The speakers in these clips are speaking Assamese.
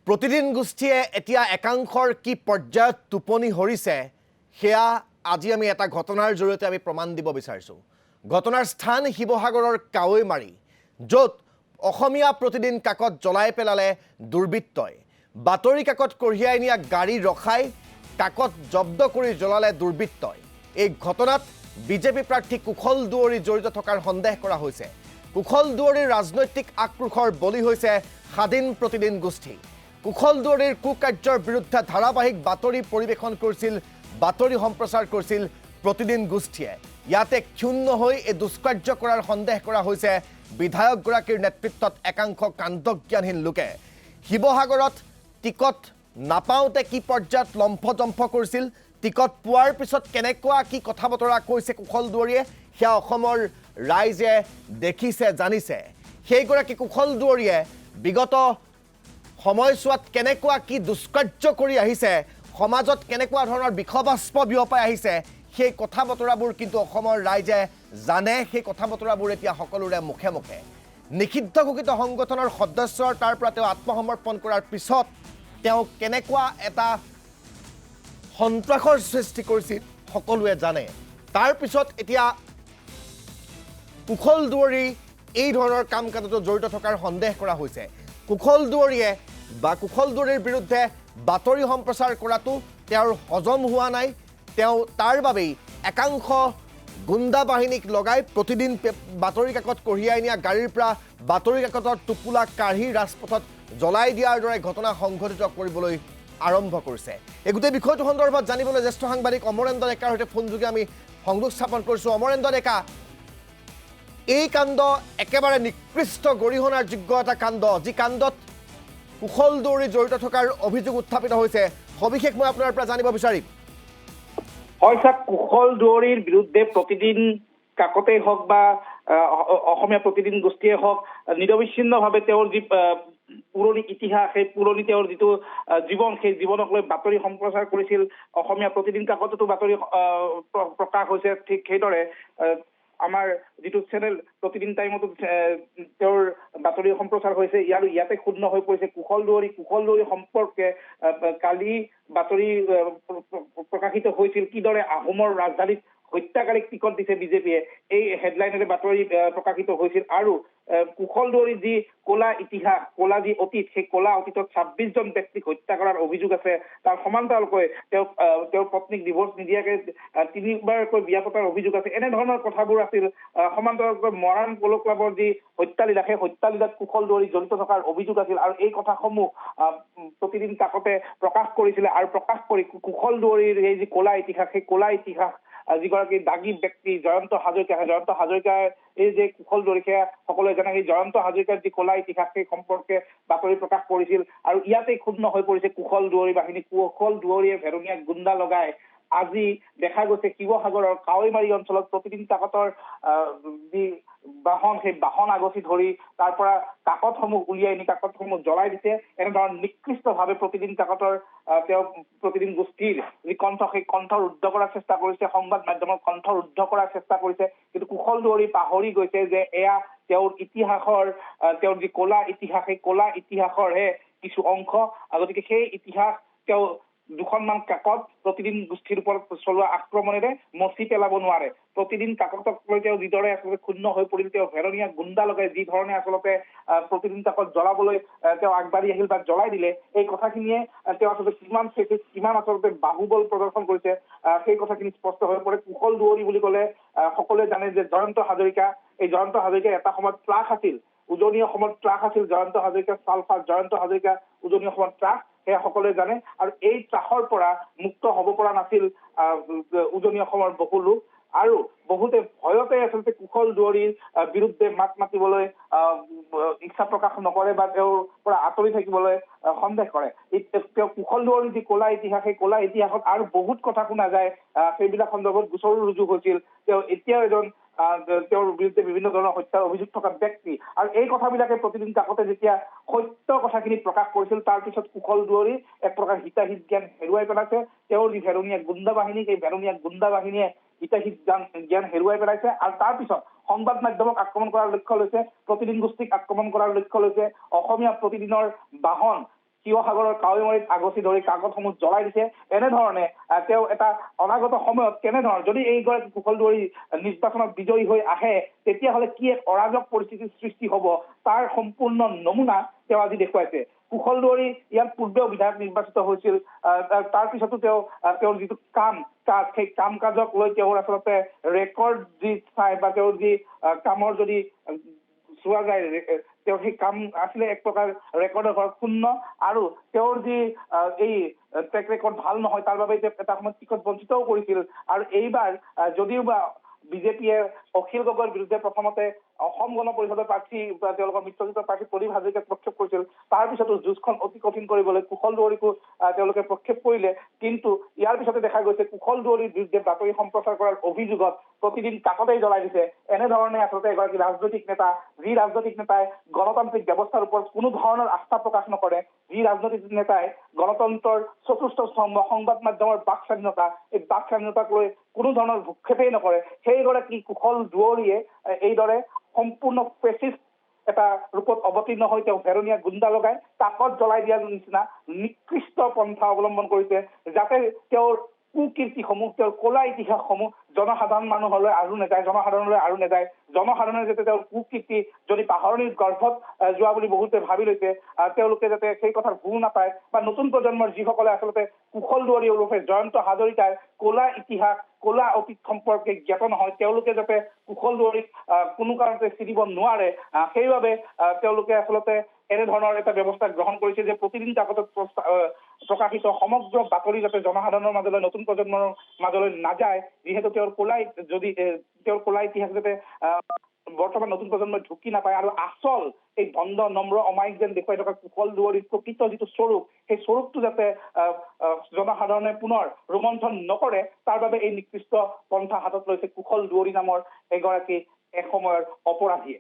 প্ৰতিদিন গোষ্ঠীয়ে এতিয়া একাংশৰ কি পৰ্যায়ত টোপনি হৰিছে সেয়া আজি আমি এটা ঘটনাৰ জৰিয়তে আমি প্ৰমাণ দিব বিচাৰিছোঁ। ঘটনাৰ স্থান শিৱসাগৰৰ কাৱৈমাৰী, য'ত অসমীয়া প্ৰতিদিন কাকত জ্বলাই পেলালে দুৰ্বৃত্তই। বাতৰি কাকত কঢ়িয়াই নিয়া গাড়ী ৰখাই কাকত জব্দ কৰি জ্বলালে দুৰ্বৃত্তই। এই ঘটনাত বিজেপি প্ৰাৰ্থী কুশল দুৱৰী জড়িত থকাৰ সন্দেহ কৰা হৈছে। কুশল দুৱৰীৰ ৰাজনৈতিক আক্ৰোশৰ বলি হৈছে স্বাধীন প্ৰতিদিন গোষ্ঠী। কুশল দুৱৰীৰ কুকাৰ্যৰ বিৰুদ্ধে ধাৰাবাহিক বাতৰি পৰিৱেশন কৰিছিল, বাতৰি সম্প্ৰচাৰ কৰিছিল প্ৰতিদিন গোষ্ঠীয়ে। ইয়াতে ক্ষুণ্ণ হৈ এই দুষ্কাৰ্য কৰাৰ সন্দেহ কৰা হৈছে বিধায়কগৰাকীৰ নেতৃত্বত একাংশ কাণ্ডজ্ঞানহীন লোকে। শিৱসাগৰত টিকট নাপাওঁতে কি পৰ্যায়ত লম্ফজম্ফ কৰিছিল, টিকট পোৱাৰ পিছত কেনেকুৱা কি কথা বতৰা কৈছে কুশল দুৱৰীয়ে, সেয়া অসমৰ ৰাইজে দেখিছে, জানিছে। সেইগৰাকী কুশল দুৱৰীয়ে বিগত সময়ছোৱাত কেনেকুৱা কি দুষ্কাৰ্য কৰি আহিছে, সমাজত কেনেকুৱা ধৰণৰ বিষবাষ্প বিয়পাই আহিছে, সেই কথা বতৰাবোৰ কিন্তু অসমৰ ৰাইজে জানে। সেই কথা বতৰাবোৰ এতিয়া সকলোৰে মুখে মুখে। নিষিদ্ধ ঘোষিত সংগঠনৰ সদস্যৰ তাৰ পৰা তেওঁ আত্মসমৰ্পণ কৰাৰ পিছত তেওঁ কেনেকুৱা এটা সন্ত্ৰাসৰ সৃষ্টি কৰিছিল সকলোৱে জানে। তাৰ পিছত এতিয়া কুশল দুৱৰী এই ধৰণৰ কাম কাজতো জড়িত থকাৰ সন্দেহ কৰা হৈছে। কুশল দুৱৰীয়ে বা কুশল দুৱৰীৰ বিৰুদ্ধে বাতৰি সম্প্ৰচাৰ কৰাটো তেওঁৰ হজম হোৱা নাই। তেওঁ তাৰ বাবেই একাংশ গুণ্ডা বাহিনীক লগাই প্ৰতিদিন বাতৰি কাকত কঢ়িয়াই নিয়া গাড়ীৰ পৰা বাতৰি কাকতৰ টোপোলা কাঢ়ি ৰাজপথত জ্বলাই দিয়াৰ দৰে ঘটনা সংঘটিত কৰিবলৈ আৰম্ভ কৰিছে। এই গোটেই বিষয়টো সন্দৰ্ভত জানিবলৈ জ্যেষ্ঠ সাংবাদিক অমৰেন্দ্ৰ ডেকাৰ সৈতে ফোনযোগে আমি সংযোগ স্থাপন কৰিছোঁ। অমৰেন্দ্ৰ ডেকা, এই কাণ্ড একেবাৰে নিকৃষ্ট গৰিহণাৰ যোগ্য এটা কাণ্ড, যি কাণ্ডত কুশল দুৱৰী জড়িত থকাৰ অভিযোগ উত্থাপিত হৈছে। সবিশেষ মই আপোনাৰ পৰা জানিব বিচাৰিম। হয় ছাৰ, কুশল দুৱৰীৰ বিৰুদ্ধে প্ৰতিদিন কাকতেই হওক বা অসমীয়া প্ৰতিদিন গোষ্ঠীয়ে হওক নিৰবিচ্ছিন্নভাৱে তেওঁৰ যি পুৰণি ইতিহাস, সেই পুৰণি তেওঁৰ যিটো জীৱন, সেই জীৱনক লৈ বাতৰি সম্প্ৰচাৰ কৰিছিল। অসমীয়া প্ৰতিদিন কাকততো বাতৰি প্ৰকাশ হৈছে। ঠিক সেইদৰে আমাৰ যিটো চেনেল প্ৰতিদিন টাইমতো তেওঁৰ বাতৰি সম্প্ৰচাৰ হৈছে। ইয়াতে ক্ষুণ্ণ হৈ পৰিছে কুশল দুৱৰী সম্পৰ্কে কালি বাতৰি প্ৰকাশিত হৈছিল। কিদৰে আহোমৰ ৰাজধানীত হত্যাকাৰীক টিকট দিছে বিজেপিয়ে, এই হেডলাইনেৰে বাতৰি প্ৰকাশিত হৈছিল। আৰু কুশল দুৱৰীৰ যি কলা ইতিহাস, কলা যি অতীত, সেই কলা অতীতত 26জন ব্যক্তিক হত্যা কৰাৰ অভিযোগ আছে। তাৰ সমান্তৰালকৈ তেওঁৰ পত্নীক ডিভোৰ্চ নিদিয়াকৈ 3বাৰকৈ বিয়া পতাৰ অভিযোগ আছে। এনেধৰণৰ কথাবোৰ আছিল। সমান্তৰালকৈ মৰাণ প'ল' ক্লাবৰ যি হত্যালীলা, সেই হত্যালীলাত কুশল দুৱৰী জড়িত থকাৰ অভিযোগ আছিল। আৰু এই কথাসমূহ প্ৰতিদিন কাকতে প্ৰকাশ কৰিছিলে। আৰু প্ৰকাশ কৰি কুশল দুৱৰীৰ এই যি কলা ইতিহাস, সেই কলা ইতিহাস যিগৰাকী দাগী ব্যক্তি জয়ন্ত হাজৰিকাৰ এই যে কুশল দুৱৰী, সেয়া সকলোৱে জানে। সেই জয়ন্ত হাজৰিকাৰ যি কলা ইতিহাস, সেই সম্পৰ্কে বাতৰি প্ৰকাশ কৰিছিল। আৰু ইয়াতেই ক্ষুণ্ণ হৈ পৰিছে কুশল দুৱৰী বাহিনী। কুশল দুৱৰীয়ে ভেৰনীয়া গুণ্ডা লগাই আজি দেখা গৈছে শিৱসাগৰৰ কাৱৈমাৰী অঞ্চলত প্ৰতিদিন কাকতৰ যি বাহন, সেই বাহন আগচি ধৰি তাৰ পৰা কাকতসমূহ উলিয়াই নি কাকতসমূহ জ্বলাই দিছে। এনেধৰণৰ নিকৃষ্টভাৱে প্ৰতিদিন কাকতৰ তেওঁ প্ৰতিদিন গোষ্ঠীৰ যি কণ্ঠ, সেই কণ্ঠ ৰুদ্ধ কৰাৰ চেষ্টা কৰিছে, সংবাদ মাধ্যমৰ কণ্ঠ ৰুদ্ধ কৰাৰ চেষ্টা কৰিছে। কিন্তু কুশল দুৱৰী পাহৰি গৈছে যে এয়া তেওঁৰ ইতিহাসৰ, তেওঁৰ যি কলা ইতিহাস, সেই কলা ইতিহাসৰহে কিছু অংশ। গতিকে সেই ইতিহাস তেওঁ দুখনমান কাকত প্ৰতিদিন গোষ্ঠীৰ ওপৰত চলোৱা আক্ৰমণেৰে মচি পেলাব নোৱাৰে। প্ৰতিদিন কাকতক লৈ তেওঁ যিদৰে আচলতে ক্ষুণ্ণ হৈ পৰিল, তেওঁ ভেৰনীয়া গুণ্ডা লগাই যি ধৰণে আচলতে প্ৰতিদিন কাকত জ্বলাবলৈ তেওঁ আগবাঢ়ি আহিল বা জ্বলাই দিলে, এই কথাখিনিয়ে তেওঁ আচলতে কিমান আচলতে বাহুবল প্ৰদৰ্শন কৰিছে, সেই কথাখিনি স্পষ্ট হৈ পৰে। কুশল দুৱৰী বুলি ক'লে সকলোৱে জানে যে জয়ন্ত হাজৰিকা, এই জয়ন্ত হাজৰিকা এটা সময়ত ত্ৰাস আছিল, উজনি অসমত ত্ৰাস আছিল। জয়ন্ত হাজৰিকা চালফাৰ, জয়ন্ত হাজৰিকা উজনি অসমত ত্ৰাস, সেয়া সকলোৱে জানে। আৰু এই ত্ৰাসৰ পৰা মুক্ত হ'ব পৰা নাছিল উজনি অসমৰ বহু লোক। আৰু বহুতে ভয়তে আচলতে কুশল দুৱৰীৰ বিৰুদ্ধে মাত মাতিবলৈ ইচ্ছা প্ৰকাশ নকৰে বা তেওঁৰ পৰা আঁতৰি থাকিবলৈ সন্দেহ কৰে। তেওঁ কুশল দুৱৰীৰ যি কলা ইতিহাস, সেই কলা ইতিহাসত আৰু বহুত কথা শুনা যায়। সেইবিলাক সন্দৰ্ভত গোচৰো ৰুজু হৈছিল। তেওঁ এতিয়াও এজন তেওঁৰ বিৰুদ্ধে বিভিন্ন ধৰণৰ হত্যাৰ অভিযোগ থকা ব্যক্তি। আৰু এই কথাবিলাকে প্ৰতিদিন কাকতে যেতিয়া সত্য কথাখিনি প্ৰকাশ কৰিছিল, তাৰ পিছত কুশল দুৱৰী এক প্ৰকাৰ হিতাহিত জ্ঞান হেৰুৱাই পেলাইছে। তেওঁৰ যি ভেৰনীয়া গুণ্ডা বাহিনী, সেই ভেৰনীয়া গুণ্ডা বাহিনীয়ে হিতাহিত জ্ঞান হেৰুৱাই পেলাইছে। আৰু তাৰ পিছত সংবাদ মাধ্যমক আক্ৰমণ কৰাৰ লক্ষ্য লৈছে, প্ৰতিদিন গোষ্ঠীক আক্ৰমণ কৰাৰ লক্ষ্য লৈছে। অসমীয়া প্ৰতিদিনৰ বাহন শিৱসাগৰৰ কাৱৈমাৰীত আগচি ধৰি কাকতসমূহ জ্বলাই দিছে। এনেধৰণে তেওঁ এটা অনাগত সময়ত কেনেধৰণৰ যদি এইগৰাকী কুশল দুৱাৰী নিৰ্বাচনত বিজয়ী হৈ আহে তেতিয়াহ'লে কি এক অৰাজক পৰিস্থিতিৰ সৃষ্টি হ'ব তাৰ সম্পূৰ্ণ নমুনা তেওঁ আজি দেখুৱাইছে। কুশল দুৱাৰী ইয়াৰ পূৰ্বেও বিধায়ক নিৰ্বাচিত হৈছিল। তাৰ পিছতো তেওঁৰ যিটো কাম কাজ সেই কাম কাজক লৈ তেওঁৰ আচলতে ৰেকৰ্ড যি চাই বা তেওঁৰ যি কামৰ যদি চোৱা যায় তেওঁৰ সেই কাম আছিলে এক প্ৰকাৰ ৰেকৰ্ডৰ ঘৰত শূন্য আৰু তেওঁৰ যি এই ট্ৰেক ৰেকৰ্ড ভাল নহয় তাৰ বাবে এটা সময়ত টিকট বঞ্চিতও কৰিছিল। আৰু এইবাৰ যদিও বা বিজেপিয়ে অখিল গগৈৰ বিৰুদ্ধে প্ৰথমতে অসম গণ পৰিষদৰ প্ৰাৰ্থী তেওঁলোকৰ মিত্ৰজোঁটৰ প্ৰাৰ্থী প্ৰদীপ হাজৰিকাক প্ৰক্ষেপ কৰিছিল। তাৰ পিছতো যুঁজখন অতি কঠিন কৰিবলৈ কুশল দুৱাৰীকো তেওঁলোকে প্ৰক্ষেপ কৰিলে। কিন্তু ইয়াৰ পিছতে দেখা গৈছে কুশল দুৱাৰীৰ বিৰুদ্ধে বাতৰি সম্প্ৰচাৰ কৰাৰ অভিযোগত প্ৰতিদিন কাকতেই জ্বলাই দিছে। এনেধৰণে আচলতে এগৰাকী ৰাজনৈতিক নেতা যি ৰাজনৈতিক নেতাই গণতান্ত্ৰিক ব্যৱস্থাৰ ওপৰত কোনো ধৰণৰ আস্থা প্ৰকাশ নকৰে, যি ৰাজনৈতিক নেতাই গণতন্ত্ৰৰ চতুৰ্থ স্তম্ভ সংবাদ মাধ্যমৰ বাক স্বাধীনতা এই বাক স্বাধীনতাক লৈ কোনো ধৰণৰ ভূক্ষেপেই নকৰে সেইগৰাকী কুশল দুৱাৰীয়ে এইদৰে সম্পূৰ্ণ ফেচিষ্ট এটা ৰূপত অৱতীৰ্ণ হৈ তেওঁ ভেৰনীয়া গুণ্ডা লগাই কাকত জ্বলাই দিয়াৰ নিচিনা নিকৃষ্ট পন্থা অৱলম্বন কৰিছে যাতে তেওঁৰ কুকীৰ্তিসমূহ তেওঁৰ কলা ইতিহাসসমূহ জনসাধাৰণ মানুহলৈ আৰু নেযায়, জনসাধাৰণলৈ আৰু নেযায়। জনসাধাৰণে যাতে তেওঁৰ কুকীৰ্তি যদি পাহৰণিৰ গৰ্ভত যোৱা বুলি বহুতে ভাবি লৈছে তেওঁলোকে যাতে সেই কথাৰ ভুল নাপায় বা নতুন প্ৰজন্মৰ যিসকলে আচলতে কুশল দুৱাৰী ওৰফে জয়ন্ত হাজৰিকাৰ কলা ইতিহাস কলা অতীত সম্পৰ্কে জ্ঞাত নহয় তেওঁলোকে যাতে কুশল দুৱাৰীক কোনো কাৰণতে চিনিব নোৱাৰে সেইবাবে তেওঁলোকে আচলতে এনেধৰণৰ এটা ব্যৱস্থা গ্ৰহণ কৰিছে যে প্ৰতিদিন কাকতত প্ৰকাশিত সমগ্ৰ বাতৰি যাতে জনসাধাৰণৰ মাজলৈ নতুন প্ৰজন্মৰ মাজলৈ নাযায় যিহেতু তেওঁৰ কলা ইতিহাস যাতে বৰ্তমান নতুন প্ৰজন্মই ঢুকি নাপায় আৰু আচল এই ভণ্ড নম্ৰ অমায়িক যেন দেখুৱাই থকা কুশল দুৱাৰীৰ প্ৰকৃত যিটো স্বৰূপ সেই স্বৰূপটো যাতে জনসাধাৰণে পুনৰ ৰোমন্থন নকৰে তাৰ বাবে এই নিকৃষ্ট পন্থা হাতত লৈছে কুশল দুৱাৰী নামৰ এগৰাকী এসময়ৰ অপৰাধীয়ে।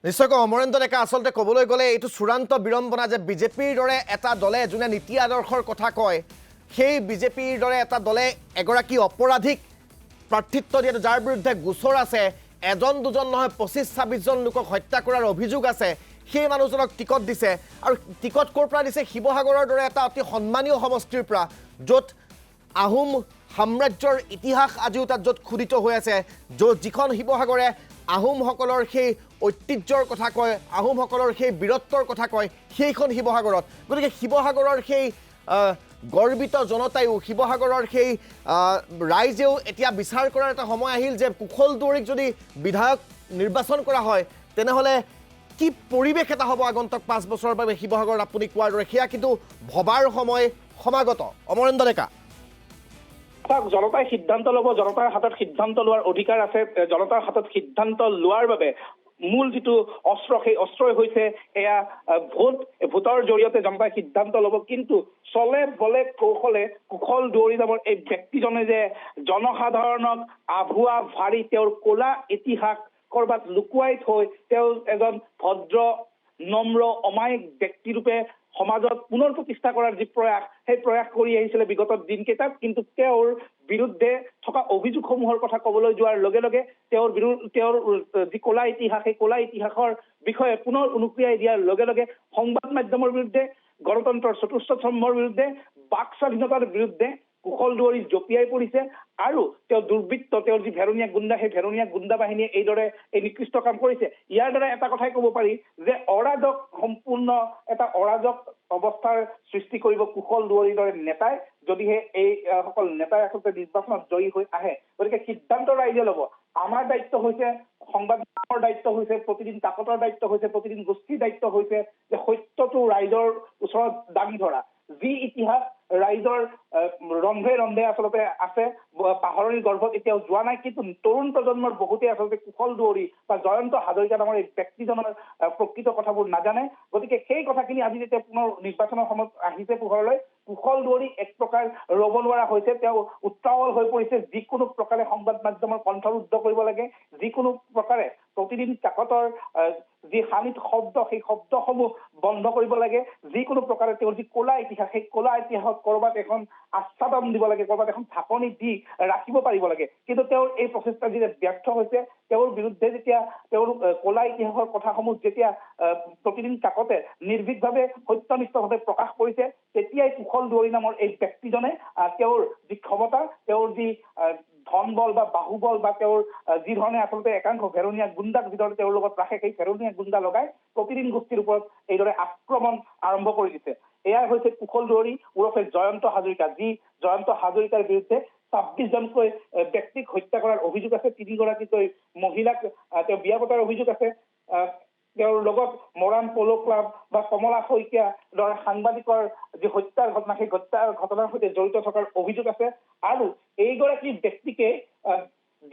নিশ্চয়কৈ অমৰেন্দ্ৰ ডেকা আচলতে ক'বলৈ গ'লে এইটো চূড়ান্ত বিড়ম্বনা যে বিজেপিৰ দৰে এটা দলে যোনে নীতি আদৰ্শৰ কথা কয় সেই বিজেপিৰ দৰে এটা দলে এগৰাকী অপৰাধীক প্ৰাৰ্থিত্ব দিয়াটো যাৰ বিৰুদ্ধে গোচৰ আছে এজন দুজন নহয় 25-26জন লোকক হত্যা কৰাৰ অভিযোগ আছে সেই মানুহজনক টিকট দিছে আৰু টিকট ক'ৰ পৰা দিছে শিৱসাগৰৰ দৰে এটা অতি সন্মানীয় সমষ্টিৰ পৰা য'ত আহোম সাম্ৰাজ্যৰ ইতিহাস আজিও তাত য'ত খোদিত হৈ আছে যিখন শিৱসাগৰে আহোমসকলৰ সেই ঐতিহ্যৰ কথা কয় আহোমসকলৰ সেই বীৰত্বৰ কথা কয় সেইখন শিৱসাগৰত গতিকে শিৱসাগৰৰ সেই গৰ্বিত জনতায়ো শিৱসাগৰৰ সেই ৰাইজেও এতিয়া বিচাৰ কৰাৰ এটা সময় আহিল যে কুশল দুৱাৰীক যদি বিধায়ক নিৰ্বাচন কৰা হয় তেনেহ'লে কি পৰিৱেশ এটা হ'ব আগন্তুক 5 বছৰৰ বাবে শিৱসাগৰত আপুনি কোৱাৰ দৰে সেয়া কিন্তু ভবাৰ সময় সমাগত। অমৰেন্দ্ৰ ডেকা জনতাই সিদ্ধান্ত ল'ব, জনতাৰ হাতত সিদ্ধান্ত লোৱাৰ অধিকাৰ আছে। জনতাৰ হাতত সিদ্ধান্ত লোৱাৰ বাবে মূল যিটো অস্ত্ৰ সেই অস্ত্ৰই হৈছে এয়া ভোটৰ জৰিয়তে জনতাই সিদ্ধান্ত ল'ব। কিন্তু চলে বলে কৌশলে কুশল দুৱাৰী নামৰ এই ব্যক্তিজনে যে জনসাধাৰণক আভুৱা ভাৰি তেওঁৰ কলা ইতিহাস কৰবাত লুকুৱাই থৈ তেওঁ এজন ভদ্ৰ নম্ৰ অমায়িক ব্যক্তিৰূপে সমাজত পুনৰ প্ৰতিষ্ঠা কৰাৰ যি প্ৰয়াস সেই প্ৰয়াস কৰি আহিছিলে বিগত দিনকেইটাত। কিন্তু তেওঁৰ বিৰুদ্ধে থকা অভিযোগসমূহৰ কথা ক'বলৈ যোৱাৰ লগে লগে তেওঁৰ যি কলা ইতিহাস সেই কলা ইতিহাসৰ বিষয়ে পুনৰ অনুক্ৰিয়াই দিয়াৰ লগে লগে সংবাদ মাধ্যমৰ বিৰুদ্ধে গণতন্ত্ৰৰ চতুৰ্থ স্তম্ভৰ বিৰুদ্ধে বাক স্বাধীনতাৰ বিৰুদ্ধে কুশল দুৱাৰী জঁপিয়াই পৰিছে আৰু তেওঁ দুৰ্বৃত্ত তেওঁৰ যি ভেৰনীয়া গুণ্ডা সেই ভেৰনীয়া গুণ্ডা বাহিনীয়ে এইদৰে এই নিকৃষ্ট কাম কৰিছে। ইয়াৰ দ্বাৰা এটা কথাই ক'ব পাৰি যে অৰাজক সম্পূৰ্ণ এটা অৰাজক অৱস্থাৰ সৃষ্টি কৰিব কুশল দুৱাৰীৰ দৰে নেতাই যদিহে এই সকল নেতাই আচলতে নিৰ্বাচনত জয়ী হৈ আহে। গতিকে সিদ্ধান্ত ৰাইজে ল'ব। আমাৰ দায়িত্ব হৈছে সংবাদ মাধ্যমৰ দায়িত্ব হৈছে প্ৰতিদিন কাকতৰ দায়িত্ব হৈছে প্ৰতিদিন গোষ্ঠীৰ দায়িত্ব হৈছে যে সত্যটো ৰাইজৰ ওচৰত দাঙি ধৰা। যি ইতিহাস ৰাইজৰ ৰন্ধে ৰন্ধে আচলতে আছে পাহৰণিৰ গৰ্ভত এতিয়াও যোৱা নাই কিন্তু তৰুণ প্ৰজন্মৰ বহুতে আচলতে কুশল দুৱাৰী বা জয়ন্ত হাজৰিকা নামৰ এই ব্যক্তিজনৰ প্ৰকৃত কথাবোৰ নাজানে। গতিকে সেই কথাখিনি আজি যেতিয়া পুনৰ নিৰ্বাচনৰ সময়ত আহিছে পোহৰলৈ কুশল দুৱাৰী এক প্ৰকাৰ ৰ'ব নোৱাৰা হৈছে। তেওঁ উত্তাৱল হৈ পৰিছে। যিকোনো প্ৰকাৰে সংবাদ মাধ্যমৰ কণ্ঠৰোধ কৰিব লাগে, যিকোনো প্ৰকাৰে প্ৰতিদিন কাকতৰ যি হানিত শব্দ সেই শব্দসমূহ বন্ধ কৰিব লাগে যিকোনো প্ৰকাৰে তেওঁৰ যি ক'লা ইতিহাস সেই ক'লা ইতিহাসত ক'ৰবাত এখন আচ্ছাদন দিব লাগে ক'ৰবাত এখন ঢাকনি দি ৰাখিব পাৰিব লাগে কিন্তু তেওঁৰ এই প্ৰচেষ্টা যেতিয়া ব্যৰ্থ হৈছে তেওঁৰ বিৰুদ্ধে যেতিয়া তেওঁৰ ক'লা ইতিহাসৰ কথাসমূহ যেতিয়া প্ৰতিদিন কাকতে নিৰ্ভীকভাৱে সত্যনিষ্ঠভাৱে প্ৰকাশ কৰিছে তেতিয়াই কুশল দুৱৰী নামৰ এই ব্যক্তিজনে তেওঁৰ যি ক্ষমতা তেওঁৰ যি ধন বল বা বাহুবল বা তেওঁৰ যি ধৰণে আচলতে একাংশ ভেৰণীয়া গুণ্ডাক যিদৰে তেওঁৰ লগত ৰাখে সেই ভেৰণীয়া গুণ্ডা লগাই প্ৰতিদিন গোষ্ঠীৰ ওপৰত এইদৰে আক্ৰমণ আৰম্ভ কৰি দিছে এয়াই হৈছে কুশল দুৱৰী ওৰফে জয়ন্ত হাজৰিকা যি জয়ন্ত হাজৰিকাৰ বিৰুদ্ধে 26জনকৈ ব্যক্তিক হত্যা কৰাৰ অভিযোগ আছে 3গৰাকীকৈ মহিলাক তেওঁ বিয়া পতাৰ অভিযোগ আছে তেওঁৰ লগত মৰাণ প'ল' ক্লাব বা কমলা শইকীয়া দৰে সাংবাদিকৰ যি হত্যাৰ ঘটনা সেই হত্যাৰ ঘটনাৰ সৈতে জড়িত থকাৰ অভিযোগ আছে আৰু এইগৰাকী ব্যক্তিকে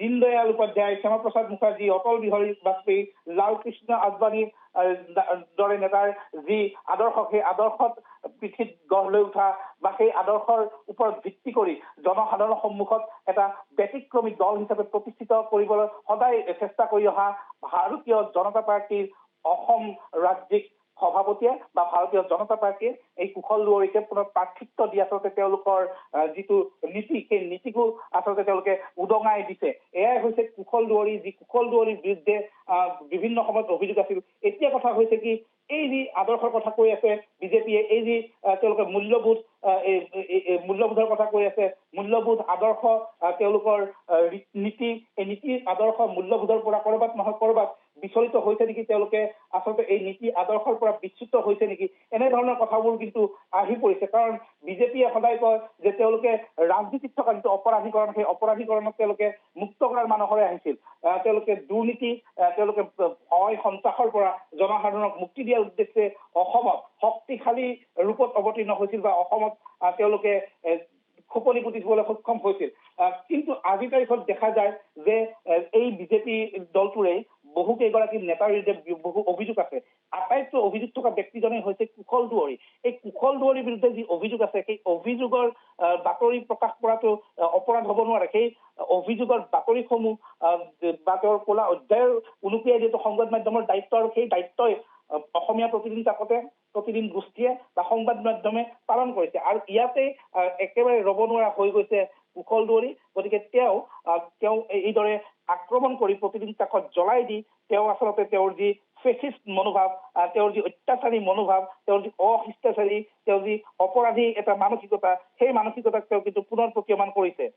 দীনদয়াল উপাধ্যায় শ্যামাপ্ৰসাদ মুখাৰ্জী অটল বিহাৰী বাজপেয়ী লালকৃষ্ণ আদৱানীৰ দৰে নেতাৰ যি আদৰ্শ সেই আদৰ্শত পিঠিত গঢ় লৈ উঠা বা সেই আদৰ্শৰ ওপৰত ভিত্তি কৰি জনসাধাৰণৰ সন্মুখত এটা ব্যতিক্ৰমী দল হিচাপে প্ৰতিষ্ঠিত কৰিবলৈ সদায় চেষ্টা কৰি অহা ভাৰতীয় জনতা পাৰ্টীৰ অসম ৰাজ্যিক সভাপতিয়ে বা ভাৰতীয় জনতা পাৰ্টীয়ে এই কুশল দুৱৰীকে পুনৰ প্ৰাৰ্থিত্ব দি আচলতে তেওঁলোকৰ যিটো নীতি সেই নীতিকো আচলতে তেওঁলোকে উদঙাই দিছে এয়াই হৈছে কুশল দুৱৰী যি কুশল দুৱৰীৰ বিৰুদ্ধে বিভিন্ন সময়ত অভিযোগ আছিল এতিয়া কথা হৈছে কি এই যি আদৰ্শৰ কথা কৈ আছে বিজেপিয়ে এই যি তেওঁলোকে মূল্যবোধৰ কথা কৈ আছে মূল্যবোধ আদৰ্শ তেওঁলোকৰ নীতি এই নীতি আদৰ্শ মূল্যবোধৰ পৰা ক'ৰবাত নহয় ক'ৰবাত বিচলিত হৈছে নেকি তেওঁলোকে আচলতে এই নীতি আদৰ্শৰ পৰা বিচ্যুত হৈছে নেকি এনেধৰণৰ কথাবোৰ কিন্তু আহি পৰিছে কাৰণ বিজেপিয়ে সদায় কয় যে তেওঁলোকে ৰাজনীতিত থকা যিটো অপৰাধীকৰণ সেই অপৰাধীকৰণক তেওঁলোকে মুক্ত কৰাৰ মানসৰে আহিছিল তেওঁলোকে দুৰ্নীতি তেওঁলোকে ভয় সন্ত্ৰাসৰ পৰা জনসাধাৰণক মুক্তি দিয়াৰ উদ্দেশ্যে অসমত শক্তিশালী ৰূপত অৱতীৰ্ণ হৈছিল বা অসমত তেওঁলোকে খোপনি পুতি দিবলৈ সক্ষম হৈছিল কিন্তু আজিৰ তাৰিখত দেখা যায় যে এই বিজেপি দলটোৰে বহু কেইগৰাকী নেতাৰ বিৰুদ্ধে বহু অভিযোগ আছে আটাইতকৈ অভিযোগ থকা ব্যক্তিজনেই হৈছে কুশল দুৱৰী এই কুশল দুৱৰীৰ বিৰুদ্ধে যি অভিযোগ আছে সেই অভিযোগৰ বাতৰি প্ৰকাশ কৰাটো অপৰাধ হ'ব নোৱাৰে সেই অভিযোগৰ বাতৰিসমূহ বা তেওঁৰ ক'লা অধ্যায়ৰ উনুকিয়াই যিহেতু সংবাদ মাধ্যমৰ দায়িত্ব আৰু সেই দায়িত্বই অসমীয়া প্ৰতিদিন কাকতে প্ৰতিদিন গোষ্ঠীয়ে বা সংবাদ মাধ্যমে পালন কৰিছে আৰু ইয়াতে একেবাৰে ৰ'ব নোৱাৰা হৈ গৈছে কুশল দুৱৰী গতিকে তেওঁ এইদৰে আক্ৰমণ কৰি প্ৰতিদিন কাকত জ্বলাই দি তেওঁ আচলতে তেওঁৰ যি ফেচিষ্ট মনোভাৱ তেওঁৰ যি অত্যাচাৰী মনোভাৱ তেওঁৰ যি অশিষ্টাচাৰী তেওঁৰ যি অপৰাধী এটা মানসিকতা সেই মানসিকতাক তেওঁ কিন্তু পুনৰ প্ৰতীয়মান কৰিছে